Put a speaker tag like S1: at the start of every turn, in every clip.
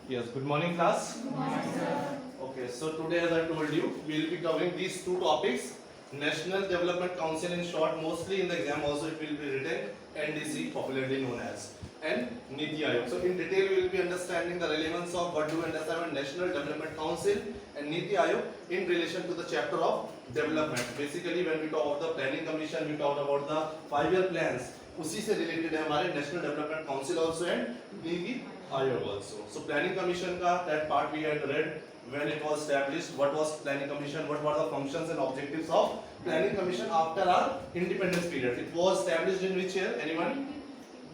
S1: Yes, good morning class.
S2: Good morning, sir.
S1: Okay, so today as I told you, we will be covering these two topics. National Development Council in short, mostly in the exam also it will be written NDC, popularly known as, and Niti Aayog. So in detail we will be understanding the relevance of what do we understand by National Development Council and Niti Aayog in relation to the chapter of development. Basically when we talk about the planning commission, we talk about the 5-year plans. उसी से related है हमारे national development council also and NITI Aayog also. So planning commission का that part we had read when it was established, what was planning commission, what were the functions and objectives of planning commission after our independence period. It was established in which year, anyone?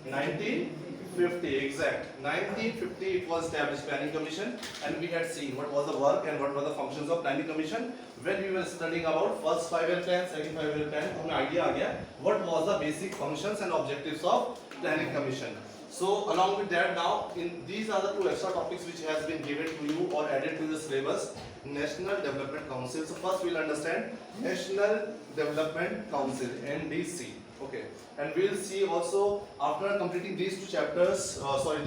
S1: 1950, exact. 1950 it was established, planning commission, and we had seen what was the work and what were the functions of planning commission when we were studying about first 5-year plan, second 5-year plan. हमें idea आ गया what was the basic functions and objectives of planning commission. So along with that, now these are the two extra topics which has been given to you or added to the syllabus. National Development Council. So first we'll understand National Development Council (NDC). Okay, and we'll see also after completing these two chapters,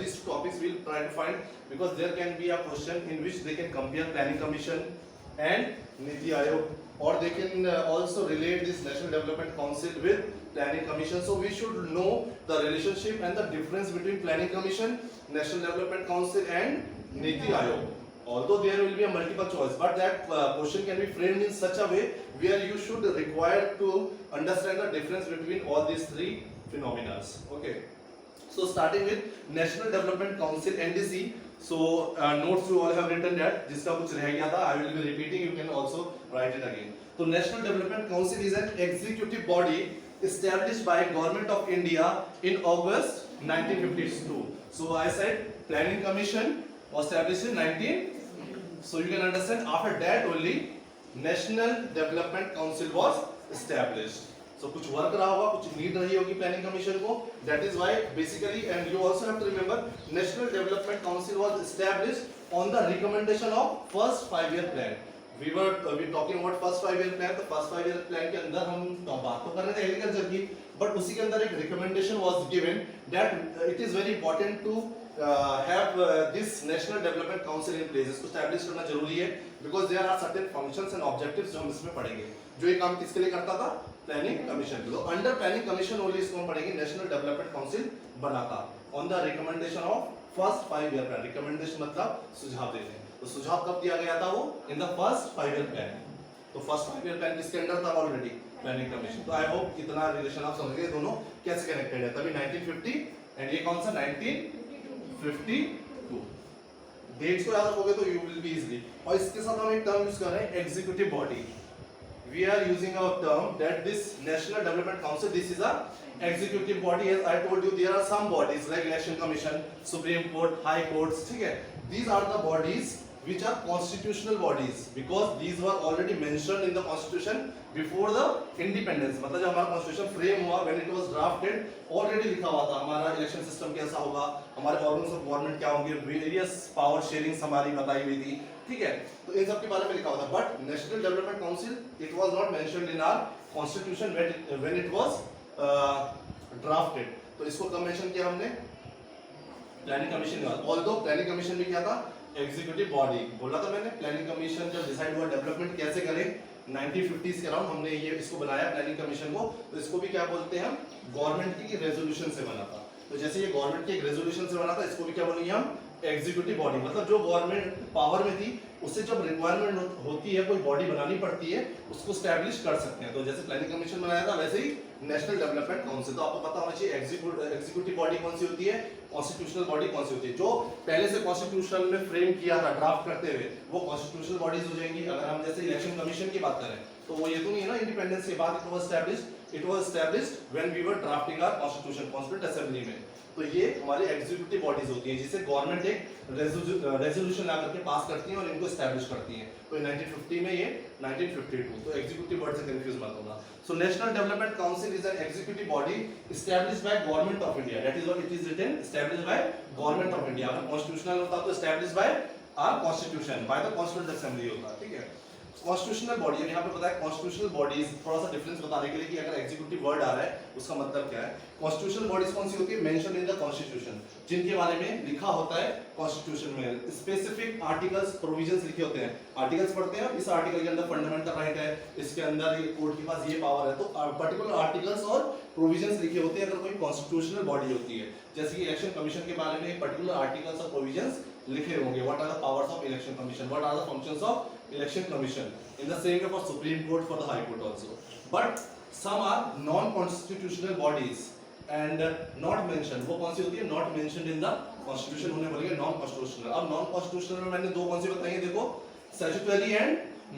S1: these two topics, we'll try to find, because there can be a question in which they can compare Planning Commission and Niti Aayog, or they can also relate this National Development Council with Planning Commission. So we should know the relationship and the difference between Planning Commission, National Development Council and Niti Aayog. Although there will be a multiple choice, but that question can be framed in such a way where you should require to understand the difference between all these three phenomena. Okay. So starting with National Development Council (NDC). So notes you all have written that. जिसका कुछ रह गया था, I will be repeating. You can also write it again. So National Development Council is an executive body established by Government of India in August 1952. So I said Planning Commission was established in 19. So you can understand after that only National Development Council was established. So कुछ work रहा होगा, कुछ need रही होगी planning commission को. That is why basically, and you also have to remember, National Development Council was established on the recommendation of first 5-year plan. We talking about first 5-year plan. तो first 5-year plan के अंदर हम बात तो कर रहे थे agriculture की, but उसी के अंदर एक recommendation was given that it is very important to have this National Development Council in place. इसको establish करना जरूरी है because there are certain functions and objectives जो हम इसमें पढ़ेंगे. जो ये काम किसके लिए करता था? प्लानिंग कमीशन के लिए. अंडर प्लानिंग कमीशन ओनली इसको हम पढ़ेंगे नेशनल डेवलपमेंट काउंसिल बना था on the recommendation of first 5-year plan. Recommendation मतलब सुझाव देने. तो सुझाव कब दिया गया था? वो in the first 5-year plan. तो फर्स्ट 5-year प्लान किसके अंडर था? Already planning commission. तो आई होप इतना रिलेशन आप समझ गए दोनों कैसे कनेक्टेड है. तभी 1950 एंड ये कौन सा 1952. डेट्स को याद रखोगे तो यू विल बी इजीली. और इसके साथ हम एक टर्म यूज कर रहे हैं executive body. We are using our term that this National Development Council, this is a executive body. As I told you, there are some bodies like Election Commission, Supreme Court, High Courts. ठीक है? These are the bodies which are constitutional bodies because these were already mentioned in the Constitution before the independence. मतलब जब हमारा Constitution frame हुआ, when it was drafted, already लिखा हुआ था हमारा election system कैसा होगा, हमारे organs of government क्या होंगे, various power sharings हमारी बताई हुई थी. ठीक है? तो इन सब के बारे में लिखा हुआ था. But National Development Council, it was not mentioned in our Constitution when it was drafted. तो इसको कब mention किया हमने? प्लानिंग कमीशन के बाद. ऑल्दो प्लानिंग कमीशन भी क्या था? Executive body. बोला था मैंने प्लानिंग कमीशन जब डिसाइड हुआ डेवलपमेंट कैसे करें 1950s के अराउंड हमने ये इसको बनाया प्लानिंग कमीशन को. तो इसको भी क्या बोलते हैं हम? गवर्नमेंट की रेजोल्यूशन से बना था. तो जैसे ये गवर्नमेंट की एक रेजोल्यूशन से बना था, इसको भी क्या बोलेंगे हम? Executive body. मतलब जो गवर्नमेंट पावर में थी उससे जब रिक्वायरमेंट होती है कोई बॉडी बनानी पड़ती है उसको स्टैब्लिश कर सकते हैं. तो जैसे प्लानिंग कमीशन बनाया था वैसे ही नेशनल डेवलपमेंट काउंसिल. तो आपको पता होना चाहिए एग्जीक्यूटिव बॉडी कौन सी होती है, कॉन्स्टिट्यूशनल बॉडी कौन सी होती है. जो पहले से कॉन्स्टिट्यूशन में फ्रेम किया था ड्राफ्ट करते हुए वो कॉन्स्टिट्यूशनल बॉडीज हो जाएंगी. अगर हम जैसे इलेक्शन कमीशन की बात करें तो वो ये तो नहीं है ना इंडिपेंडेंस के बाद it was established when we were drafting our constitution constituent assembly में. तो ये हमारी एग्जीक्यूटिव बॉडीज होती हैं जिसे गवर्नमेंट एक रेजोल्यूशन ला करके पास करती है और इनको एस्टैब्लिश करती है. तो 1950 में ये 1952. तो एग्जीक्यूटिव बॉडी से कंफ्यूज मत होना. So national development council is an executive body established by government of India. That is what it is written, established by government of India. अगर कॉन्स्टिट्यूशनल होता तो established by our constitution, by the constituent assembly होता. ठीक है? Constitutional body, यहाँ पे पता है कॉन्स्टिट्यूशनल बॉडीज, थोड़ा सा डिफरेंस बताने के लिए कि अगर एग्जीक्यूटिव वर्ड आ रहा है उसका मतलब क्या है। कॉन्स्टिट्यूशनल बॉडीज कौन सी होती है, मेंशन इन द कॉन्स्टिट्यूशन, जिनके बारे में लिखा होता है कॉन्स्टिट्यूशन में, स्पेसिफिक आर्टिकल्स प्रोविजंस लिखे होते हैं। आर्टिकल्स पढ़ते हैं, इस आर्टिकल के अंदर फंडामेंटल राइट है, इसके अंदर ये कोर्ट के पास ये पावर है, तो पर्टिकुलर आर्टिकल्स और प्रोविजंस लिखे होते हैं अगर कोई कॉन्स्टिट्यूशनल बॉडी होती है। जैसे कि इलेक्शन कमीशन के बारे में पर्टिकुलर आर्टिकल्स और प्रोविजंस लिखे होंगे, what are the powers of election commission, what are the functions of election commission, in the same way for Supreme Court, for the High Court also. But some are non-constitutional bodies and not mentioned. वो कौन सी होती है, not mentioned in the constitution, उन्हें बोलेंगे non-constitutional। अब non-constitutional में मैंने दो कौन सी बताई है, देखो statutory and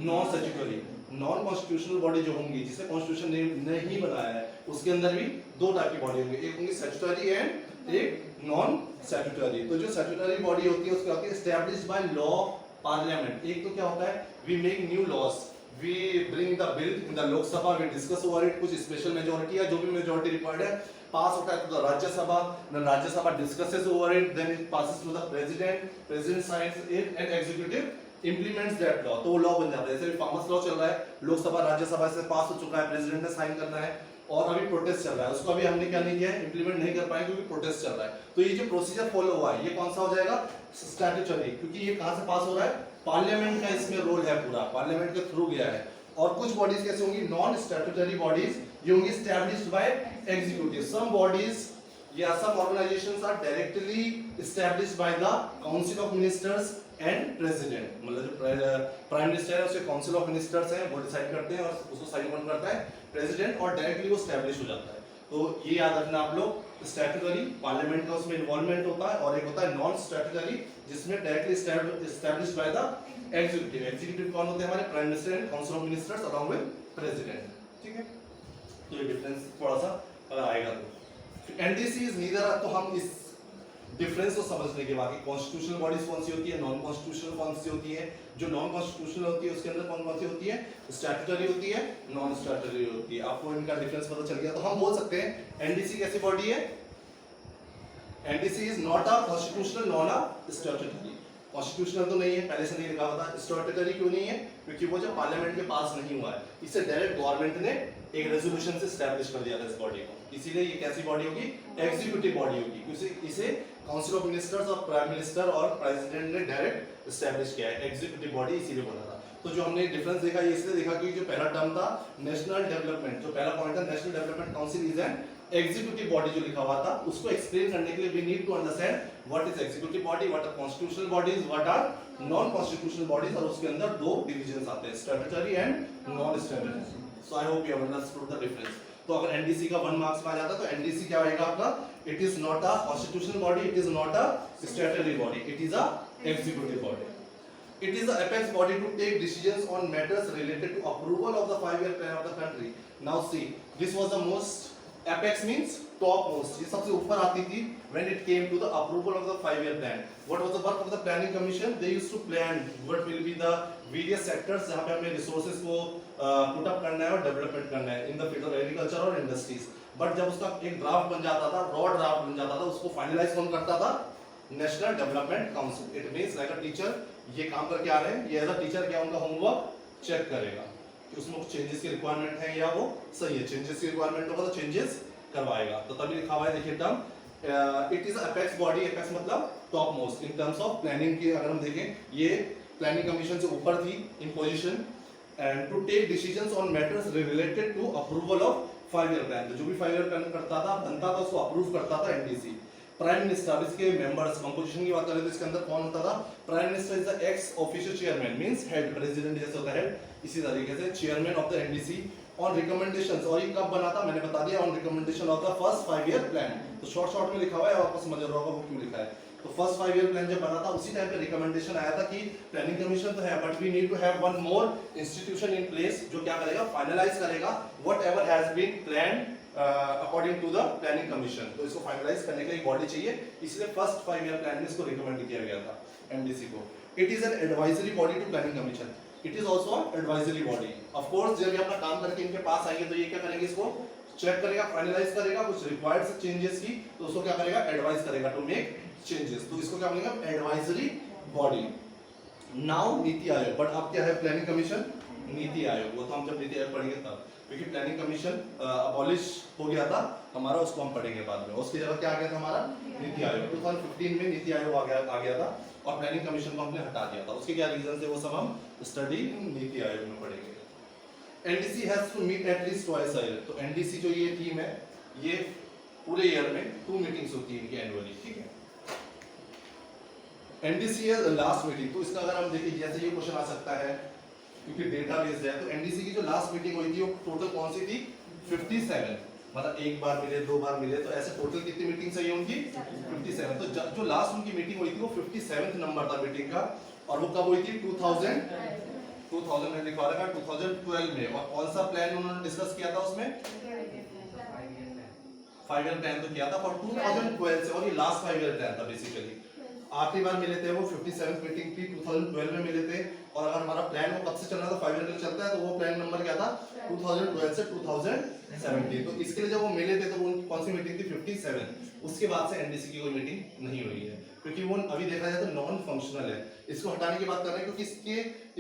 S1: non-statutory। non-constitutional body जो होंगी, जिसे constitution ने नहीं बनाया है, उसके अंदर भी दो टाइप की बॉडी होंगी, एक होंगी statutory and एक non-statutory। तो जो statutory body होती है उसकी होती है established by law पार्लियामेंट। एक तो क्या होता है, we make new laws, we bring the bill in the Lok Sabha, we discuss over it, कुछ स्पेशल मेजॉरिटी है, जो भी मेजॉरिटी रिक्वायर्ड है पास होता है तो Rajya Sabha, then Rajya Sabha discusses over it, then it passes to the president, president signs it and executive implements that law, तो वो लॉ बन जाता है। जैसे फार्मर्स लॉ चल रहा है, लोकसभा राज्यसभा से पास हो चुका है, प्रेसिडेंट ने साइन करना है, और अभी प्रोटेस्ट चल रहा है, उसको अभी हमने क्या नहीं किया है, इंप्लीमेंट नहीं कर पाए क्योंकि प्रोटेस्ट चल रहा है। तो ये जो प्रोसीजर फॉलो हुआ है, ये कौन सा हो जाएगा, स्टैट्यूटरी, क्योंकि ये कहां से पास हो रहा है, पार्लियामेंट का इसमें रोल है पूरा, पार्लियामेंट के थ्रू गया है। और कुछ बॉडीज कैसे होंगी, नॉन स्टैट्यूटरी बॉडीज, ये होंगी established by executive. Some bodies या some organisations are directly established by the council of ministers and president, मतलब जो प्राइम मिनिस्टर है उसके काउंसिल ऑफ मिनिस्टर्स हैं, वो डिसाइड करते हैं और उसको साइन ऑन करता है प्रेसिडेंट, और डायरेक्टली वो एस्टैब्लिश हो जाता है। तो ये याद रखना आप लोग, स्टैट्यूटरी पार्लियामेंट का उसमें इन्वॉल्वमेंट होता है, और एक होता है नॉन स्टैट्यूटरी जिसमें directly established by the executive. Executive कौन होते हैं, हमारे prime minister and council of ministers along with president, ठीक है। तो ये डिफरेंस थोड़ा सा अगर आएगा तो एनडीसी इज नीदर, तो हम इस डिफरेंस को समझने के बाद कॉन्स्टिट्यूशनल बॉडीज कौन सी होती है, नॉन कॉन्स्टिट्यूशनल कौन सी होती है, जो नॉन कॉन्स्टिट्यूशनल होती है उसके अंदर कौन कौन सी होती है, स्टैट्यूटरी होती है, नॉन स्टैट्यूटरी होती है। आपको इनका डिफरेंस पता चल गया, तो हम बोल सकते हैं एनडीसी कैसी बॉडी है, NDC is not a constitutional non a statutory. Constitutional तो नहीं है, पहले से नहीं लिखा हुआ था। स्टैट्यूटरी क्यों नहीं है, क्योंकि वो जब पार्लियामेंट के पास नहीं हुआ है, इसे डायरेक्ट गवर्नमेंट ने एक रेजोल्यूशन से एस्टैब्लिश कर दिया था इस बॉडी को, इसीलिए ये कैसी बॉडी होगी, एग्जीक्यूटिव बॉडी होगी। इसे काउंसिल ऑफ मिनिस्टर्स और प्राइम मिनिस्टर और प्रेसिडेंट ने डायरेक्ट एस्टैब्लिश किया है, एग्जीक्यूटिव बॉडी इसीलिए बोला था। तो जो हमने डिफरेंस देखा ये इसलिए देखा क्योंकि जो पहला टर्म था नेशनल डेवलपमेंट, जो पहला पॉइंट था national development council is an executive body जो लिखा हुआ था, उसको एक्सप्लेन करने के लिए we need to understand what is executive body, what are constitutional bodies, what are non constitutional bodies, और उसके अंदर दो डिविजन्स आते हैं, statutory and non statutory. So I hope you have understood the difference. तो अगर एनडीसी का 1 marks में आ जाता तो एनडीसी क्या आएगा आपका, it is not a constitutional body, it is not a statutory body, it is a executive body. It is the apex body to take decisions on matters related to approval of the 5-year plan of the country. Now see, this was the most, apex means top most, ये सबसे ऊपर आती थी when it came to the approval of the 5-year plan. What was the work of the planning commission? They used to plan what will be the various sectors जहाँ पे हमें resources को put up करना है और development करना है in the field of agriculture और industries. But जब उसका एक ड्राफ्ट बन जाता था, raw ड्राफ्ट बन जाता था, उसको फाइनलाइज कौन करता था, national development council. It means like a teacher, ये काम करके आ रहे हैं, ये एज अ टीचर क्या उनका होमवर्क चेक करेगा कि उसमें कुछ चेंजेस की रिक्वायरमेंट है या वो सही है, चेंजेस की रिक्वायरमेंट होगा तो चेंजेस करवाएगा। तो तभी लिखा हुआ है, देखिए term, it is apex body, apex मतलब top most in terms of planning की। अगर हम देखें ये प्लानिंग कमीशन से ऊपर थी in position, and to take decisions on matters related to approval of 5-year plan. तो जो भी 5-year प्लान करता था, बनता था, उसको अप्रूव करता था एनडीसी। प्राइम मिनिस्टर, इसके मेंबर्स कंपोजिशन की बात करें तो इसके अंदर कौन होता था, prime minister is the x official chairman, means head, president जैसे होता है हेड, इसी तरीके से chairman of the NDC on recommendations. और ये कब बना था, मैंने बता दिया, on recommendation of the first 5-year plan. तो शॉर्ट में लिखा हुआ है, आपको समझ रहा होगा वो क्यों लिखा है। तो फर्स्ट 5-year प्लान जब बना था उसी टाइम पे रिकमेंडेशन आया था कि प्लानिंग कमीशन तो है but we need to have one more institution in place जो क्या करेगा, फाइनलाइज करेगा whatever has been planned according to the planning commission. तो इसको फाइनलाइज करने के लिए एक बॉडी चाहिए, इसलिए फर्स्ट 5-year प्लान में इसको रिकमेंड किया गया था एमडीसी को। It is an advisory body to planning commission, it is also advisory body. Of course जब ये अपना काम करके इनके पास आएंगे तो ये क्या करेंगे, इसको चेक करेगा, फाइनलाइज करेगा, कुछ रिक्वायर्ड चेंजेस की तो उसको क्या करेगा, एडवाइस करेगा टू मेक चेंजेस। तो इसको क्या बोलेंगे, एडवाइजरी बॉडी। नाउ नीति आयोग, बट अब क्या है, प्लानिंग कमीशन नीति आयोग, वो तो हम जब नीति आयोग पढ़ेंगे तब, क्योंकि प्लानिंग कमीशन अबॉलिश हो गया था हमारा, उसको हम पढ़ेंगे बाद में। उसकी जगह क्या आ गया था हमारा, नीति आयोग। 2015 में नीति आयोग आ गया था और प्लानिंग कमीशन को हमने हटा दिया था। उसके क्या रीजन थे वो सब हम स्टडी नीति आयोग में पढ़ेंगे। NDC has to meet at least twice a year. तो एनडीसी जो ये टीम है, ये पूरे ईयर में 2 मीटिंग्स होती है इनकी एनुअली, ठीक है। एनडीसी है लास्ट मीटिंग, तो इसका अगर हम देखें, जैसे ये क्वेश्चन आ सकता है क्योंकि डेटा बेस्ड है, तो एनडीसी की जो लास्ट मीटिंग हुई थी वो टोटल कौन सी थी, 57। मतलब एक बार मिले, 2 बार मिले, तो ऐसे टोटल कितनी मीटिंग्स है उनकी, 57। तो जो लास्ट उनकी मीटिंग हुई थी वो 57th नंबर था मीटिंग का, और वो कब हुई थी, 2000 में लिखा रखा 2012 में। और कौन सा प्लान उन्होंने डिस्कस किया था उसमें, 5 ईयर प्लान तो किया था फॉर 2012 से, और ये लास्ट 5 ईयर प्लान था बेसिकली। आखिरी बार मिले थे वो 57th मीटिंग थी, 2012 में मिले थे। और अगर हमारा प्लान वो कब से चल रहा था, 5 ईयर के चलता है, तो वो प्लान नंबर क्या था, 2012 से 2017। तो इसके लिए जब वो मिले थे तो वो कौन सी मीटिंग थी, 57। उसके बाद से एनडीसी की कोई मीटिंग नहीं हुई है, क्योंकि वो अभी देखा जाए तो नॉन फंक्शनल है। इसको हटाने की बात कर रहे हैं क्योंकि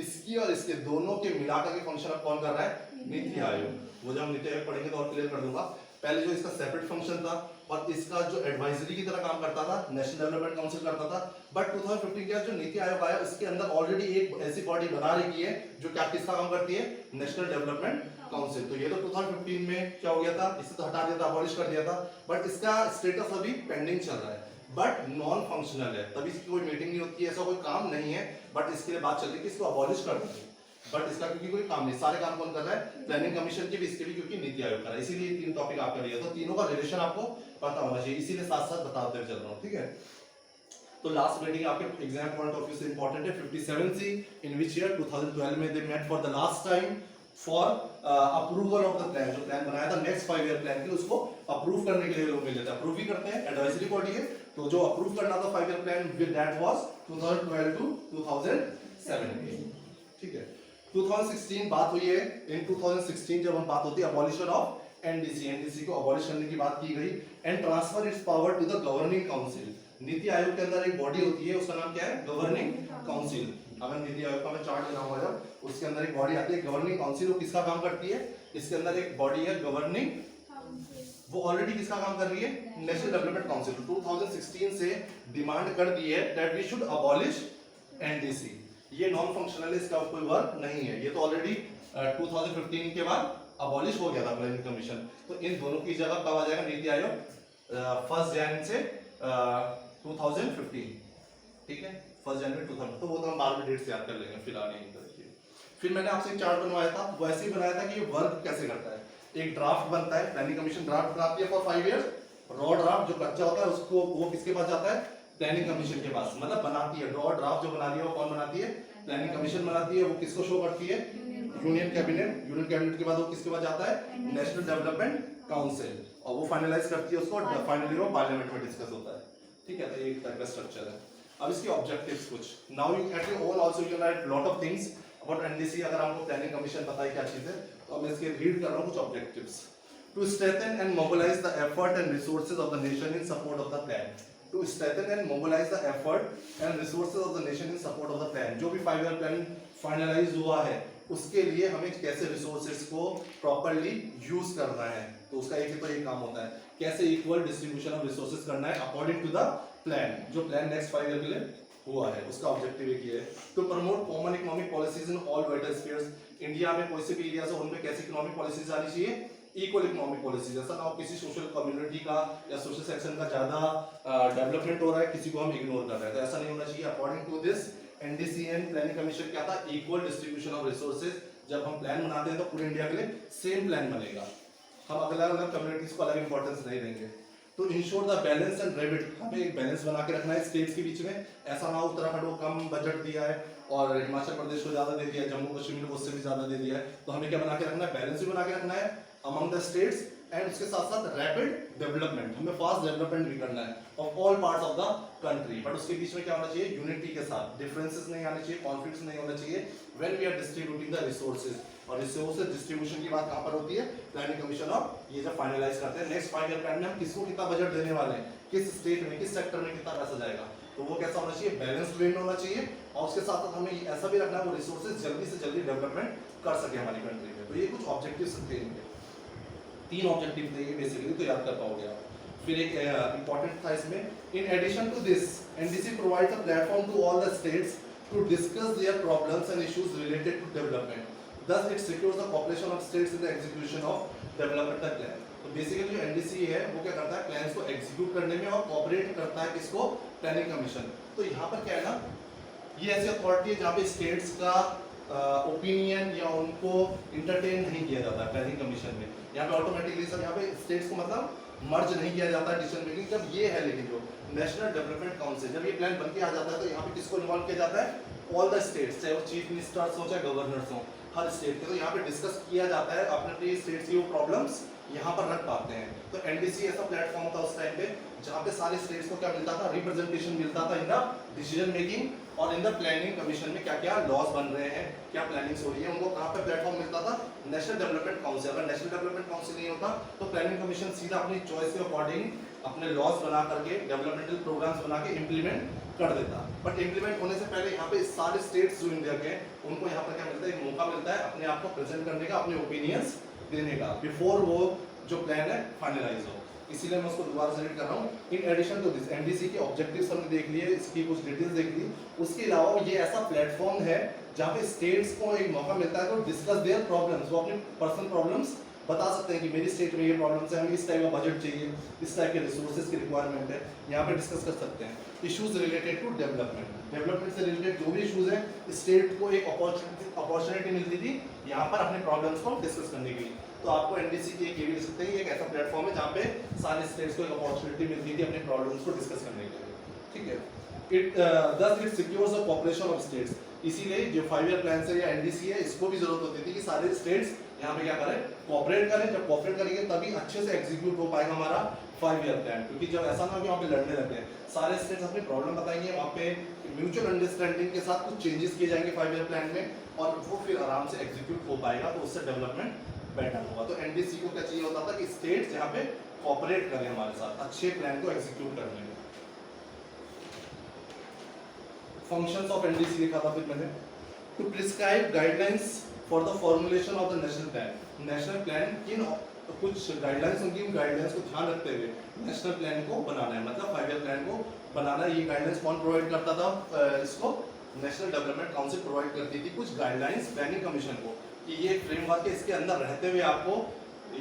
S1: इसकी और इसके दोनों के मिलाकर के फंक्शन अब कौन कर रहा है, नीति आयोग। वो जब हम नीति आयोग पढ़ेंगे तो और क्लियर कर दूंगा। पहले जो इसका सेपरेट फंक्शन था और इसका जो एडवाइजरी की तरह काम करता था, नेशनल डेवलपमेंट काउंसिल करता था। बट 2015 के जो नीति आयोग आया उसके अंदर ऑलरेडी एक ऐसी बॉडी बना रखी है जो क्या किसका काम करती है, नेशनल डेवलपमेंट काउंसिल। तो ये तो 2015 में क्या हो गया था, इसे तो हटा दिया था, अबॉलिश कर दिया था। बट इसका स्टेटस अभी पेंडिंग चल रहा है, बट नॉन फंक्शनल है, तभी इसकी कोई मीटिंग नहीं होती है, ऐसा कोई काम नहीं है। बट इसके लिए बात चल रही है कि इसको अबॉलिश कर दें, बट इसका क्योंकि कोई काम नहीं, सारे काम कौन कर रहा है, प्लानिंग कमीशन के भी, इसके भी, क्योंकि नीति आयोग कर रहा है। इसीलिए 3 टॉपिक आपका लिया, तो तीनों का रिलेशन आपको पता होना चाहिए, इसीलिए साथ साथ बताते हुए चल रहा हूँ, ठीक है। तो लास्ट मीटिंग आपके एग्जाम पॉइंट ऑफ व्यू से इंपॉर्टेंट है, 57C, इन विच ईयर 2012 में they met for the last time for approval of the plan. जो प्लान बनाया था नेक्स्ट 5 ईयर प्लान के, उसको अप्रूव करने के लिए लोग मिले थे। अप्रूव भी करते हैं, एडवाइजरी बॉडी है, तो जो अप्रूव करना था 5 year plan that was 2012 to 2017, ठीक है। 2016 बात हुई है, इन 2016 जब हम बात होती है अबॉलिशन ऑफ एनडीसी को अबॉलिश करने की बात की गई, and transfer its power to the governing council. NITI Aayog के अंदर एक बॉडी होती है, उसका नाम क्या है, गवर्निंग काउंसिल। अगर नीति आयोग का मैं चार्ट बनाऊंगा जब, उसके अंदर एक बॉडी आती है गवर्निंग काउंसिल। वो किसका काम करती है, इसके अंदर एक बॉडी है गवर्निंग, वो ऑलरेडी किसका काम कर रही है, नेशनल डेवलपमेंट काउंसिल। 2016 से डिमांड कर दी है that we should abolish NDC. ये नॉन फंक्शनल है, इसका कोई वर्क नहीं है, ये तो ऑलरेडी 2015 के बाद अबॉलिश हो गया था प्लानिंग कमीशन। तो इन दोनों की जगह कब आ जाएगा नीति आयोग, 1 जनवरी से 2015, ठीक है, 1 जनवरी 2000। तो वो तो हम बाद में डेट से याद कर लेंगे, फिलहाल यही करिए। फिर मैंने आपसे एक चार्ट बनवाया था, वो ऐसे ही बनाया था कि ये वर्क कैसे करता है। एक ड्राफ्ट बनता है, प्लानिंग कमीशन ड्राफ्ट बनाती है फॉर 5 ईयर्स। रॉ ड्राफ्ट जो कच्चा होता है उसको, वो किसके पास जाता है, प्लानिंग कमीशन के पास। मतलब बनाती है, रॉ ड्राफ्ट जो बना लिया वो कौन बनाती है, प्लानिंग कमीशन बनाती है। वो किसको शो करती है, यूनियन कैबिनेट। यूनियन कैबिनेट के बाद वो किसके पास जाता है, नेशनल डेवलपमेंट काउंसिल, और वो फाइनलाइज करती है उसको, फाइनली वो पार्लियामेंट में डिस्कस होता है, ठीक है। तो ये एक टाइप का स्ट्रक्चर है। अब इसके ऑब्जेक्टिव्स कुछ, now you at your own also you can write lot of things about NDC. अगर आपको प्लानिंग कमीशन पता है क्या चीज है, तो मैं इसके रीड कर रहा हूं कुछ objectives. To strengthen and mobilise the effort and resources of the nation in support of the plan. To strengthen and mobilize the effort and resources of the nation in support of the plan। जो भी 5 year plan finalise हुआ है उसके लिए हमें कैसे resources को properly use करना है, तो उसका एक ही तो ये काम होता है, कैसे इक्वल डिस्ट्रीब्यूशन ऑफ रिसोर्सेज करना है अकॉर्डिंग टू द प्लान। जो प्लान नेक्स्ट 5 ईयर के लिए हुआ है उसका ऑब्जेक्टिव एक ही है। To promote common economic policies in all vital spheres. India में कोई से भी एरिया से उनमें कैसी इकोनॉमिक पॉलिसीज आनी चाहिए, इक्वल इकोनॉमिक पॉलिसीज। ऐसा ना हो किसी सोशल कम्युनिटी का या सोशल सेक्शन का ज्यादा डेवलपमेंट हो रहा है, किसी को हम इग्नोर कर रहे हैं, तो ऐसा नहीं होना चाहिए। According to this NDC and planning commission क्या था, इक्वल डिस्ट्रीब्यूशन ऑफ रिसोर्सेज। जब हम प्लान बनाते हैं तो पूरे इंडिया के लिए सेम प्लान बनेगा, हम अलग अलग कम्युनिटीज को अलग इंपॉर्टेंस नहीं देंगे। तो ensure the balance and rebate, हमें एक बैलेंस बना के रखना है स्टेट्स के बीच में। ऐसा ना हो उत्तराखंड को कम बजट दिया है और हिमाचल प्रदेश को ज्यादा दे दिया है, जम्मू कश्मीर को उससे भी ज्यादा दे दिया है। तो हमें क्या बना के रखना है, बैलेंस भी बना के रखना है अमंग द स्टेट्स, एंड उसके साथ साथ रैपिड डेवलपमेंट, हमें फास्ट डेवलपमेंट भी करना है of all parts of the country. But उसके बीच में क्या होना चाहिए, यूनिटी के साथ, डिफरेंसेस नहीं आने चाहिए, कॉन्फ्लिक्ट्स नहीं होना चाहिए when we are distributing the resources. और रिसोर्सेज डिस्ट्रीब्यूशन की बात कहां पर होती है, प्लानिंग कमीशन ऑफ ये जब फाइनलाइज करते हैं नेक्स्ट 5 ईयर प्लान में हम किसको कितना बजट देने वाले हैं, किस स्टेट में किस सेक्टर में कितना पैसा जाएगा, तो वो कैसा होना चाहिए, बैलेंस्ड वे में होना चाहिए, और उसके साथ साथ हमें ऐसा भी रखना है वो रिसोर्सेज जल्दी से जल्दी डेवलपमेंट कर सके हमारी कंट्री में। तो ये कुछ ऑब्जेक्टिव्स थे इनके, 3 ऑब्जेक्टिव थे ये बेसिकली, तो याद कर पाओगे आप। फिर एक इंपॉर्टेंट था इसमें, in addition to this NDC provides a platform to all the states to discuss their problems and issues related to development, thus it secures the cooperation of states in the execution of developmental plan। तो basically जो NDC है वो क्या करता है, plans को execute करने में और कोऑपरेट करता है किसको, प्लानिंग कमीशन। तो यहाँ पर क्या है ना, ये ऐसी अथॉरिटी है जहाँ पे स्टेट्स का ओपिनियन या उनको इंटरटेन नहीं किया जाता है प्लानिंग कमीशन में। यहाँ पे ऑटोमेटिकली सब यहाँ पे स्टेट्स को मतलब मर्ज नहीं किया जाता है डिसीजन मेकिंग। जब ये है लेकिन जो नेशनल डेवलपमेंट काउंसिल, जब ये प्लान बन के आ जाता है तो यहाँ पे किसको इन्वॉल्व किया जाता है, ऑल द स्टेट्स, चाहे वो चीफ मिनिस्टर्स हो चाहे गवर्नर्स हो, हर स्टेट के। तो यहाँ पे डिस्कस किया जाता है अपने अपने स्टेट्स की वो प्रॉब्लम्स यहाँ पर रख पाते हैं। तो एनडीसी ऐसा प्लेटफॉर्म था उस टाइम पे जहाँ पे सारे स्टेट्स को क्या मिलता था, रिप्रेजेंटेशन मिलता था इन द डिसीजन मेकिंग और इन द प्लानिंग कमीशन में क्या क्या लॉज बन रहे हैं, क्या प्लानिंग्स हो रही है, उनको कहाँ पे प्लेटफॉर्म मिलता था, नेशनल डेवलपमेंट काउंसिल। अगर नेशनल डेवलपमेंट काउंसिल नहीं होता तो प्लानिंग कमीशन सीधा अपनी चॉइस के अकॉर्डिंग अपने लॉज बना करके डेवलपमेंटल प्रोग्राम्स बना के इम्प्लीमेंट कर देता। बट इम्प्लीमेंट होने से पहले यहाँ पे सारे स्टेट्स जो इंडिया के, उनको यहाँ पर क्या मिलता है, एक मौका मिलता है अपने आप को प्रेजेंट करने का, अपने ओपिनियंस देने का, बिफोर वो जो प्लान है फाइनलाइज हो। इसीलिए मैं उसको दोबारा से रीड कर रहा हूँ। In addition to this NDC के ऑब्जेक्टिव्स हमने देख लिए, इसकी कुछ डिटेल्स देख ली। उसके अलावा ये ऐसा प्लेटफॉर्म है जहाँ पे स्टेट्स को एक मौका मिलता है तो डिस्कस देयर प्रॉब्लम्स, वो अपनी पर्सनल प्रॉब्लम्स बता सकते हैं कि मेरी स्टेट में ये प्रॉब्लम्स है, हमें इस टाइप का बजट चाहिए, इस टाइप के रिसोर्सेज की रिक्वायरमेंट है, यहाँ पे डिस्कस कर सकते हैं। Issues related to development, development से रिलेटेड जो भी इश्यूज है, स्टेट को एक अपॉर्चुनिटी मिलती थी यहाँ पर अपने प्रॉब्लम्स को डिस्कस करने के लिए। तो आपको एनडीसी की एक ये भी लिख सकते हैं, एक ऐसा प्लेटफॉर्म है जहाँ पे सारे स्टेट्स को एक अपॉर्चुनिटी मिलती थी अपने प्रॉब्लम्स को डिस्कस करने के लिए, ठीक है। It secures the cooperation of states. इसीलिए जो 5 ईयर प्लान से या एनडीसी है, इसको भी जरूरत होती थी कि सारे स्टेट्स यहाँ पे क्या करें, कोऑपरेट करें। जब कोऑपरेट करेंगे तभी अच्छे से एग्जीक्यूट हो पाएगा हमारा 5 ईयर प्लान। क्योंकि जब ऐसा ना हो कि वहाँ पे लड़ने लगते हैं, सारे स्टेट्स अपनी प्रॉब्लम बताएंगे, वहाँ पे म्यूचुअल अंडरस्टैंडिंग के साथ कुछ चेंजेस किए जाएंगे 5 ईयर प्लान में, और वो फिर आराम से एग्जीक्यूट हो पाएगा, तो उससे डेवलपमेंट बेटर होगा। तो एनडीसी को क्या चाहिए होता था कि स्टेट्स यहाँ पे कोऑपरेट करें हमारे साथ अच्छे प्लान को एग्जीक्यूट करने में। फंक्शंस ऑफ एनडीसी लिखा था फिर मैंने, to prescribe guidelines for the formulation of the national plan. National plan किन कुछ गाइडलाइंस होंगी, उन गाइडलाइंस को ध्यान रखते हुए नेशनल प्लान को बनाना है, मतलब 5 ईयर प्लान को बनाना है। ये गाइडलाइंस कौन प्रोवाइड करता था, इसको नेशनल डेवलपमेंट काउंसिल प्रोवाइड करती थी कुछ गाइडलाइंस प्लानिंग कमीशन को, कि ये फ्रेमवर्क है, इसके अंदर रहते हुए आपको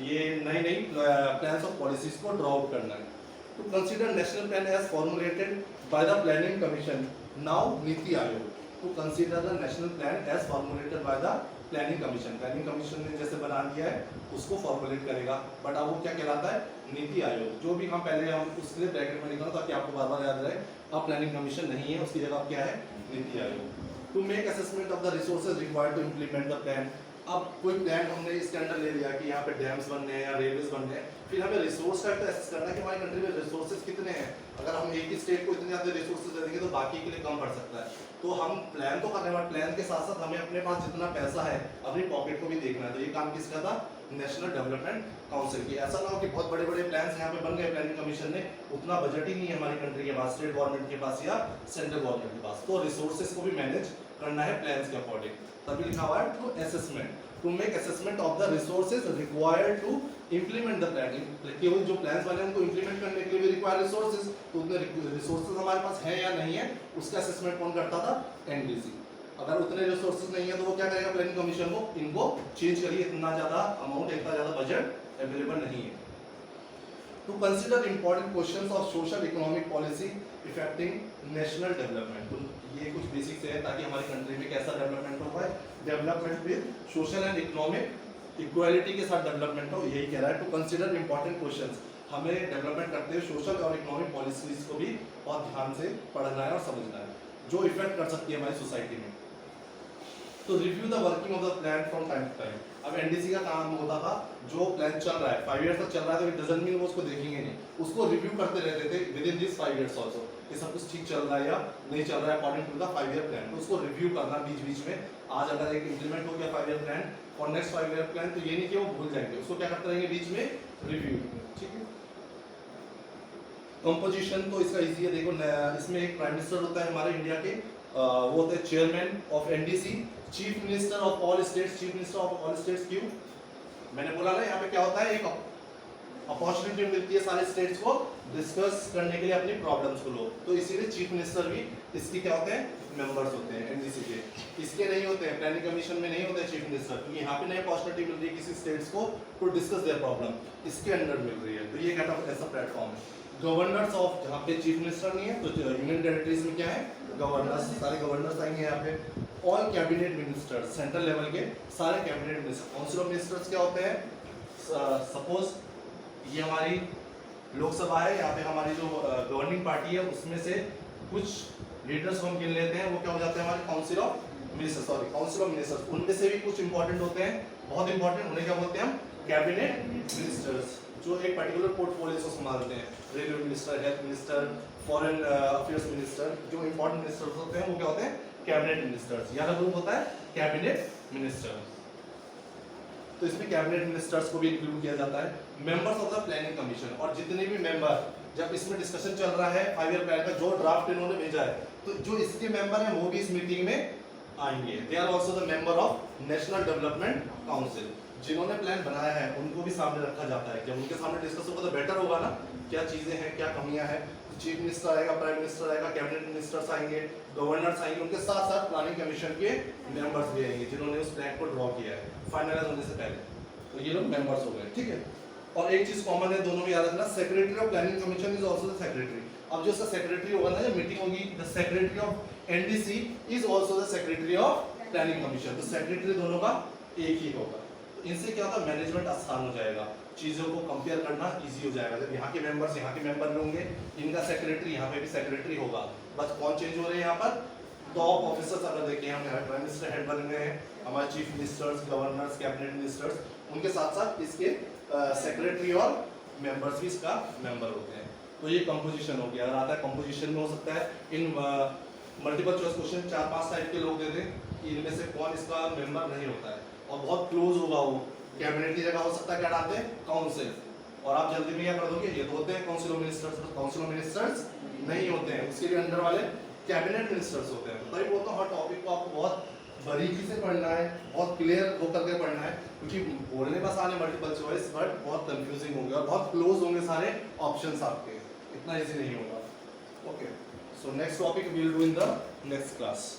S1: ये नई नई प्लान्स ऑफ पॉलिसीज को ड्रॉ आउट करना है। To consider national plan as formulated by the planning commission, now NITI Aayog. To consider the national plan as formulated by the planning commission, planning commission ने जैसे बना दिया है उसको फॉर्मुलेट करेगा, बट अब वो क्या कहलाता है, नीति आयोग। जो भी हम पहले हम उसके लिए ब्रैकेट में लिखा ताकि आपको बार बार याद रहे, अब प्लानिंग कमीशन नहीं है, उसकी जगह क्या है, NITI Aayog. To make assessment of the resources required to implement the plan. अब कोई प्लान हमने इसके अंडर ले लिया कि यहाँ पे डैम्स बन रहे हैं या रेलवेज बन रहे हैं, फिर हमें रिसोर्स का एसेस करना है कि हमारी कंट्री में रिसोर्सेज कितने हैं। अगर हम एक ही स्टेट को इतने ज़्यादा रिसोर्सेज दे देंगे तो बाकी के लिए कम पड़ सकता है। तो हम प्लान तो करने वाले, प्लान के साथ साथ हमें अपने पास जितना पैसा है अपनी पॉकेट को भी देखना है। तो ये काम किसका था, नेशनल डेवलपमेंट काउंसिल की। ऐसा ना हो कि बहुत बड़े बड़े प्लान्स यहाँ पे बन गए प्लानिंग कमीशन ने, उतना बजट ही नहीं है हमारी कंट्री के पास, स्टेट गवर्नमेंट के पास या सेंट्रल गवर्नमेंट के पास, तो रिसोर्सेज को भी मैनेज करना है प्लान्स के अकॉर्डिंग। तभी लिखा हुआ है to assessment, to make assessment of the resources required to implement the plan. केवल जो प्लान्स बने उनको इम्प्लीमेंट करने के लिए भी रिक्वायर रिसोर्सेज, तो उतने रिसोर्सेज हमारे पास है या नहीं है, उसका असेसमेंट कौन करता था, एनडीसी। अगर उतने रिसोर्सेज नहीं है तो वो क्या करेगा, प्लानिंग कमीशन को इनको चेंज करिए, इतना ज़्यादा अमाउंट, इतना ज़्यादा बजट अवेलेबल नहीं है। To consider important questions of social economic policy affecting national development. तो ये कुछ बेसिक्स है ताकि हमारी कंट्री में कैसा डेवलपमेंट हो पाए, development with social and economic equality के साथ डेवलपमेंट हो, यही कह रहा है। टू कंसिडर इंपॉर्टेंट क्वेश्चंस, हमें डेवलपमेंट करते हुए सोशल और इकोनॉमिक पॉलिसीज को भी बहुत ध्यान से पढ़ना है और समझना है, जो इफेक्ट कर सकती है हमारी सोसाइटी में। तो review the working of the plan from time to time. अब एनडीसी का काम होता था, जो प्लान चल रहा है 5 इयर्स तक चल रहा है तो इट डजंट मीन वो उसको देखेंगे नहीं, उसको रिव्यू करते रहते थे with in this 5 years also, कि सब कुछ ठीक चल रहा है या नहीं चल रहा है according to the 5 year plan. तो उसको रिव्यू करना बीच बीच में। आज अगर एक इंप्लीमेंट हो गया 5 ईयर प्लान और नेक्स्ट 5 ईयर प्लान, तो ये नहीं कि वो भूल जाएंगे, उसको क्या करते रहेंगे बीच में, रिव्यू, ठीक है। कंपोजिशन तो इसका इजी है, देखो इसमें एक प्राइम मिनिस्टर होता है हमारे इंडिया के, वो होता है chairman of NDC, chief minister of all states. Chief minister of all states क्यों? मैंने बोला ना यहाँ पे क्या होता है, एक अपॉर्चुनिटी मिलती है सारे स्टेट्स को डिस्कस करने के लिए अपनी प्रॉब्लम्स को लो, तो इसीलिए चीफ मिनिस्टर भी इसके क्या होते हैं, मेंबर्स होते हैं एनडीसी के। इसके नहीं होते हैं, प्लानिंग कमीशन में नहीं होते हैं चीफ मिनिस्टर, क्योंकि यहाँ पे नई अपॉर्चुनिटी मिल रही है किसी स्टेट्स को टू डिस्कस देयर प्रॉब्लम, इसके अंडर मिल रही है, तो ये काइंड ऑफ ऐसा प्लेटफॉर्म है। गवर्नर्स ऑफ, जहाँ पे चीफ मिनिस्टर नहीं है तो यूनियन टेरिटरीज में क्या है, गवर्नर्स, सारे गवर्नर्स आएंगे यहाँ पे। All cabinet ministers, central level के सारे cabinet minister. Council of ministers क्या होते हैं, सपोज ये हमारी लोकसभा है, यहाँ पे हमारी जो गवर्निंग पार्टी है उसमें से कुछ लीडर्स को हम गिन लेते हैं, वो क्या हो जाते हैं हमारे council of ministers, sorry council of ministers. उनमें से भी कुछ इंपॉर्टेंट होते हैं, बहुत इंपॉर्टेंट, उन्हें क्या बोलते हैं हम, कैबिनेट मिनिस्टर्स, जो एक पर्टिकुलर पोर्टफोलियो को संभालते हैं। Railway minister, health minister, foreign affairs minister, जो इंपॉर्टेंट मिनिस्टर्स होते हैं वो क्या होते हैं, कैबिनेट मिनिस्टर्स। यहाँ का ग्रुप होता है कैबिनेट मिनिस्टर, तो इसमें कैबिनेट मिनिस्टर्स को भी इंक्लूड किया जाता है। Members of the planning commission, और जितने भी मेंबर, जब इसमें डिस्कशन चल रहा है 5 ईयर प्लान का, जो ड्राफ्ट इन्होंने भेजा है, तो जो इसके मेंबर हैं वो भी इस मीटिंग में आएंगे। They are also the member of national development council. जिन्होंने प्लान बनाया है उनको भी सामने रखा जाता है, जब उनके सामने डिस्कस होगा तो बेटर होगा ना, क्या चीजें हैं, क्या कमियां हैं। चीफ मिनिस्टर आएगा, प्राइम मिनिस्टर आएगा, कैबिनेट मिनिस्टर्स आएंगे, गवर्नर्स आएंगे, उनके साथ साथ प्लानिंग कमीशन के मेंबर्स भी आएंगे जिन्होंने उस प्लान को ड्रॉ किया है फाइनलाइज होने से पहले, तो ये लोग मेंबर्स हो गए, ठीक है। और एक चीज कॉमन है, दोनों में याद रखना, secretary of planning commission is also the secretary. अब जो इसका सेक्रेटरी होगा ना, जब मीटिंग होगी, the secretary of NDC is also the secretary of planning commission, तो सेक्रेटरी दोनों का एक ही होगा। तो इनसे क्या होता है, मैनेजमेंट आसान हो जाएगा, चीजों को कंपेयर करना इजी हो जाएगा। जब यहाँ के मेंबर्स यहाँ के मेंबर होंगे, इनका सेक्रेटरी यहाँ पे भी सेक्रेटरी होगा, बस कौन चेंज हो रहे हैं यहाँ पर, टॉप ऑफिसर्स अगर देखें, हम यहाँ प्राइम मिनिस्टर हेड बने हुए हैं, हमारे chief ministers, governors, cabinet ministers, उनके साथ साथ इसके सेक्रेटरी और मेंबर्स भी इसका मेंबर होते हैं। तो ये कंपोजिशन हो गया। अगर आता है कंपोजिशन में हो सकता है इन मल्टीपल चॉइस क्वेश्चन 4-5 टाइप के लोग दे दें कि इनमें से कौन इसका मेंबर नहीं होता है और बहुत क्लोज होगा वो, कैबिनेट की जगह हो सकता है क्या डालते हैं, काउंसिल, और आप जल्दी में क्या कर दोगे, ये तो होते हैं काउंसिल ऑफ मिनिस्टर्स, तो काउंसिल ऑफ मिनिस्टर्स नहीं होते हैं, उसके भी अंडर वाले कैबिनेट मिनिस्टर्स होते हैं। तो ये बोलता हूँ हर टॉपिक को आपको बहुत बारीकी से पढ़ना है, बहुत क्लियर होकर के पढ़ना है, क्योंकि बोलने पास आने मल्टीपल चॉइस बट बहुत कंफ्यूजिंग होंगे और बहुत क्लोज होंगे सारे ऑप्शंस आपके, इतना इजी नहीं होगा। Okay, so next topic we will do in the next class.